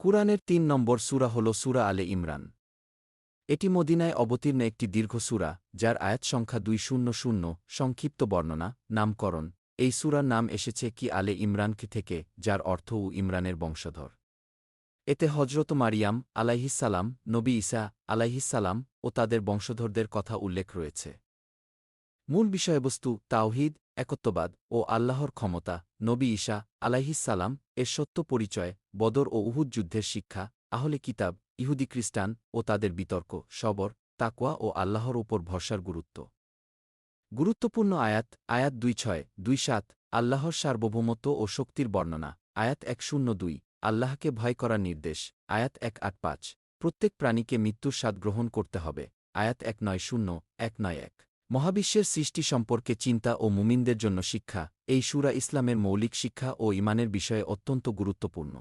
কুরআনের ৩ নম্বর সূরা হল সূরা আলে ইমরান। এটি মদিনায় অবতীর্ণ একটি দীর্ঘ সূরা, যার আয়াত সংখ্যা 200। সংক্ষিপ্ত বর্ণনা, নামকরণ। এই সূরার নাম এসেছে কি আলে ইমরানকে থেকে, যার অর্থ ইমরানের বংশধর। এতে হজরত মারিয়াম আলাইহিসসালাম, নবী ঈসা আলাইহিসসালাম ও তাদের বংশধরদের কথা উল্লেখ রয়েছে। মূল বিষয়বস্তু তাওহীদ, একত্ববাদ ও আল্লাহর ক্ষমতা। নবী ঈসা আলাইহিসসালাম এর সত্য পরিচয়, বদর ও উহুদ যুদ্ধের শিক্ষা, আহলে কিতাব, ইহুদি খ্রিস্টান ও তাদের বিতর্ক, সবর, তাকওয়া ও আল্লাহর ওপর ভরসার গুরুত্ব। গুরুত্বপূর্ণ আয়াত আয়াত ২৬, ২৭ আল্লাহর সার্বভৌমত্ব ও শক্তির বর্ণনা। আয়াত ১০২ আল্লাহকে ভয় করার নির্দেশ। আয়াত ১৮৫ প্রত্যেক প্রাণীকে মৃত্যুর স্বাদ গ্রহণ করতে হবে। আয়াত ১৯০, ১৯১ মহাবিশ্বের সৃষ্টি সম্পর্কে চিন্তা ও মুমিনদের জন্য শিক্ষা। এই সূরা ইসলামের মৌলিক শিক্ষা ও ঈমানের বিষয়ে অত্যন্ত গুরুত্বপূর্ণ।